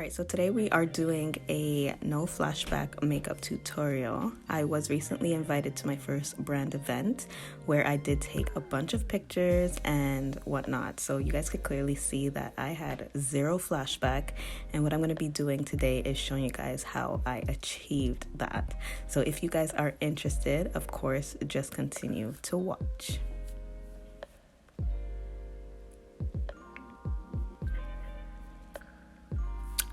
Alright, so today we are doing a no flashback makeup tutorial. I was recently invited to my first brand event where I did take a bunch of pictures and whatnot. So you guys could clearly see that I had zero flashback, and what I'm going to be doing today is showing you guys how I achieved that. So if you guys are interested, of course, just continue to watch.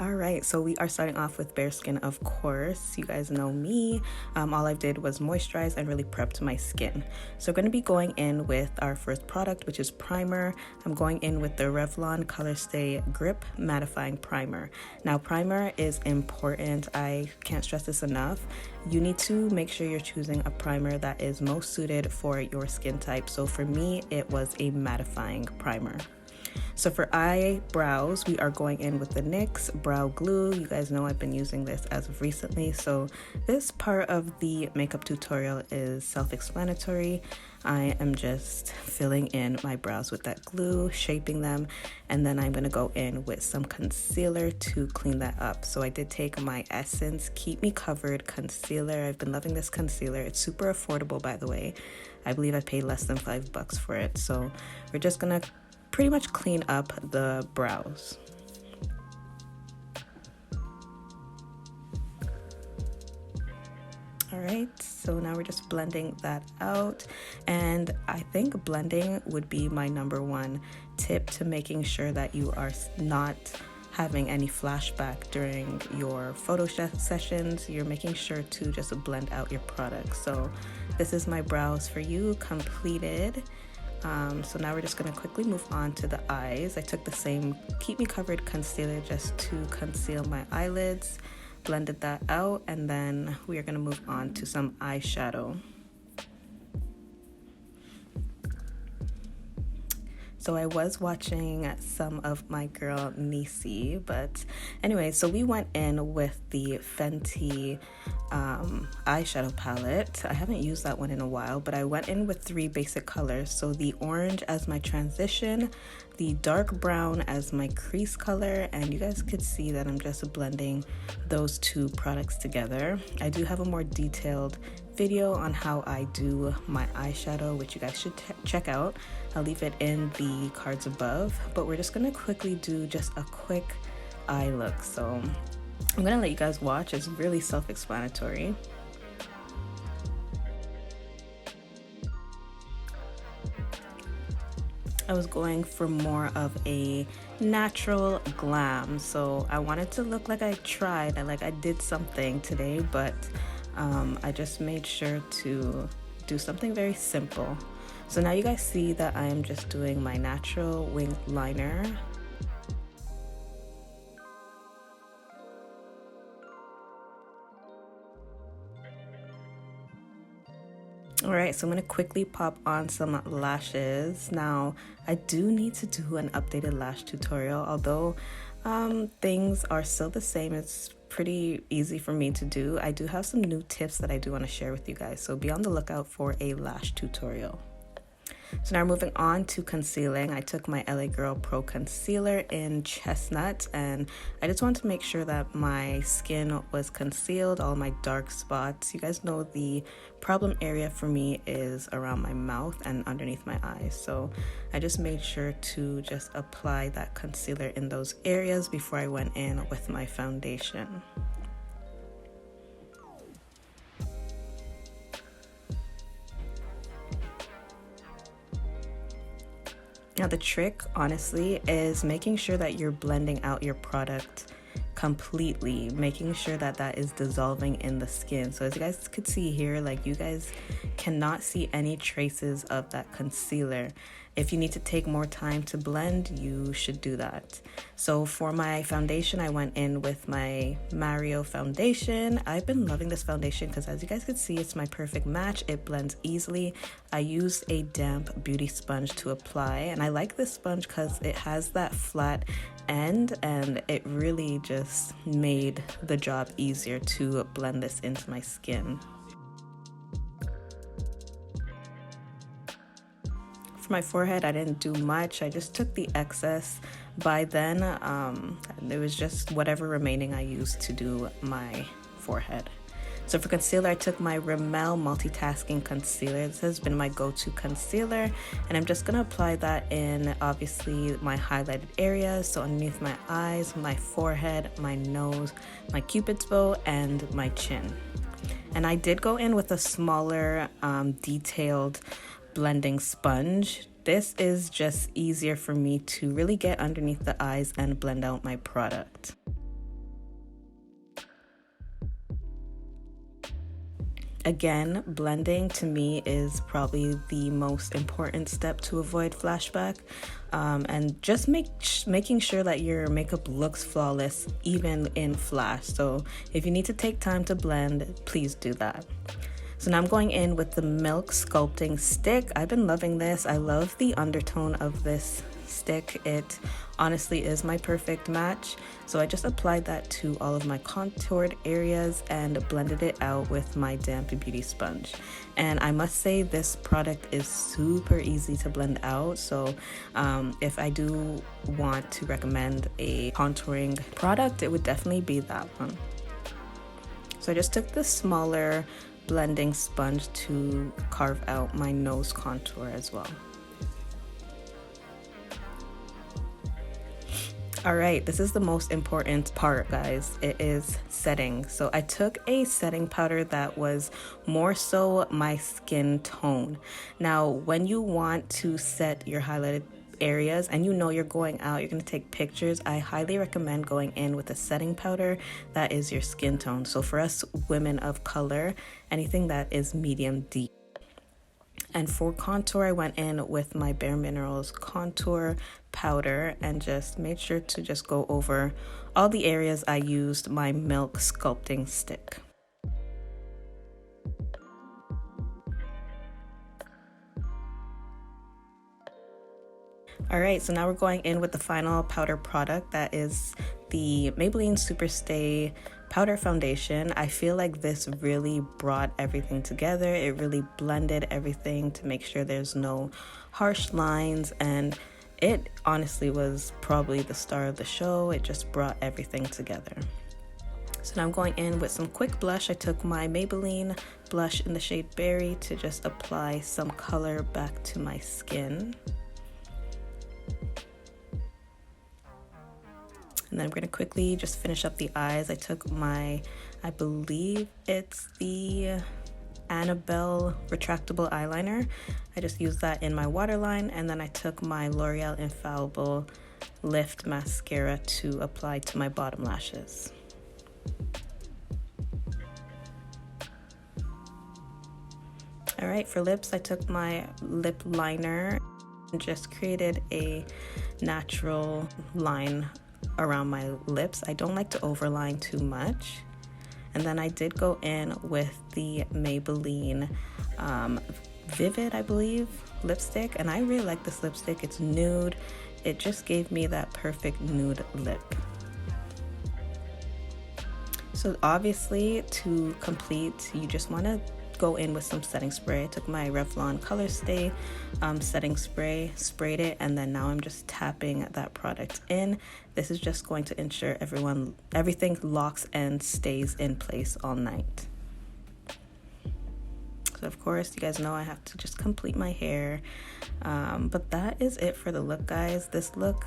Alright, so we are starting off with bare skin, of course. You guys know me. All I did was moisturize and really prepped my skin. So we're going to be going in with our first product, which is primer. I'm going in with the Revlon Colorstay Grip Mattifying Primer. Now, primer is important. I can't stress this enough. You need to make sure you're choosing a primer that is most suited for your skin type. So for me, it was a mattifying primer. So for eyebrows, we are going in with the NYX Brow Glue. You guys know I've been using this as of recently, so this part of the makeup tutorial is self-explanatory. I am just filling in my brows with that glue, shaping them, and then I'm going to go in with some concealer to clean that up. So I did take my Essence Keep Me Covered concealer. I've been loving this concealer. It's super affordable, by the way. I believe I paid less than $5 for it. So we're just going to pretty much clean up the brows. Alright, so now we're just blending that out, and I think blending would be my number one tip to making sure that you are not having any flashback during your photo sessions. You're making sure to just blend out your product. So this is my brows for you completed. So now we're just going to quickly move on to the eyes. I took the same Keep Me Covered concealer just to conceal my eyelids, blended that out, and then we are going to move on to some eyeshadow. So I was watching some of my girl Nisi, but anyway, so we went in with the Fenty eyeshadow palette. I haven't used that one in a while, but I went in with three basic colors. So the orange as my transition, the dark brown as my crease color, and you guys could see that I'm just blending those two products together. I do have a more detailed video on how I do my eyeshadow, which you guys should check out. I'll leave it in the cards above, but we're just gonna quickly do just a quick eye look. So I'm gonna let you guys watch. It's really self-explanatory. I was going for more of a natural glam, so I wanted to look like I tried, like I did something today, but I just made sure to do something very simple. So now you guys see that I am just doing my natural wing liner. Alright, so I'm going to quickly pop on some lashes. Now, I do need to do an updated lash tutorial, although things are still the same. It's pretty easy for me to do. I do have some new tips that I do want to share with you guys, so be on the lookout for a lash tutorial. So now moving on to concealing, I took my LA Girl Pro Concealer in Chestnut, and I just wanted to make sure that my skin was concealed, all my dark spots. You guys know the problem area for me is around my mouth and underneath my eyes. So I just made sure to just apply that concealer in those areas before I went in with my foundation. Now the trick, honestly, is making sure that you're blending out your product completely, making sure that that is dissolving in the skin. So as you guys could see here, like you guys cannot see any traces of that concealer. If you need to take more time to blend, you should do that. So for my foundation, I went in with my Mario foundation. I've been loving this foundation because as you guys can see, it's my perfect match. It blends easily. I used a damp beauty sponge to apply, and I like this sponge because it has that flat end and it really just made the job easier to blend this into my skin. For my forehead, I didn't do much. I just took the excess by then it was just whatever remaining I used to do my forehead. So for concealer, I took my Rimmel Multitasking Concealer. This has been my go-to concealer, and I'm just gonna apply that in, obviously, my highlighted areas. So underneath my eyes, my forehead, my nose, my cupid's bow, and my chin. And I did go in with a smaller, detailed blending sponge. This is just easier for me to really get underneath the eyes and blend out my product. Again, blending to me is probably the most important step to avoid flashback, and just making sure that your makeup looks flawless even in flash. So if you need to take time to blend, please do that. So now I'm going in with the Milk Sculpting Stick. I've been loving this. I love the undertone of this stick. It honestly is my perfect match. So I just applied that to all of my contoured areas and blended it out with my damp beauty sponge. And I must say this product is super easy to blend out. So if I do want to recommend a contouring product, it would definitely be that one. So I just took the smaller blending sponge to carve out my nose contour as well. All right, this is the most important part, guys. It is setting. So I took a setting powder that was more so my skin tone. Now, when you want to set your highlighted areas and you know you're going out, you're going to take pictures, I highly recommend going in with a setting powder that is your skin tone. So for us women of color, anything that is medium deep. And for contour, I went in with my Bare Minerals contour powder and just made sure to just go over all the areas I used my Milk Sculpting Stick. All right, so now we're going in with the final powder product, that is the Maybelline Superstay powder foundation. I feel like this really brought everything together. It really blended everything to make sure there's no harsh lines, and it honestly was probably the star of the show. It just brought everything together. So now I'm going in with some quick blush. I took my Maybelline blush in the shade Berry to just apply some color back to my skin. And then I'm going to quickly just finish up the eyes. I took my, I believe it's the Annabelle retractable eyeliner. I just used that in my waterline, and then I took my L'Oreal Infallible Lift mascara to apply to my bottom lashes. All right, for lips, I took my lip liner and just created a natural line around my lips. I don't like to overline too much. And then I did go in with the Maybelline Vivid, I believe, lipstick. And I really like this lipstick. It's nude. It just gave me that perfect nude lip. So obviously, to complete, you just want to go in with some setting spray. I took my Revlon Colorstay setting spray, sprayed it, and then now I'm just tapping that product in. This is just going to ensure everything locks and stays in place all night. So of course, you guys know I have to just complete my hair. But that is it for the look, guys. This look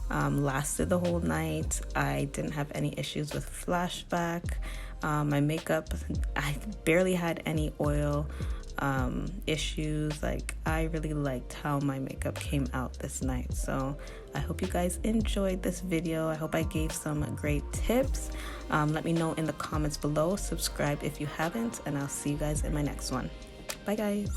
lasted the whole night. I didn't have any issues with flashback. My makeup, I barely had any oil issues. Like, I really liked how my makeup came out this night. So I hope you guys enjoyed this video. I hope I gave some great tips. Let me know in the comments below. Subscribe if you haven't, and I'll see you guys in my next one. Bye, guys.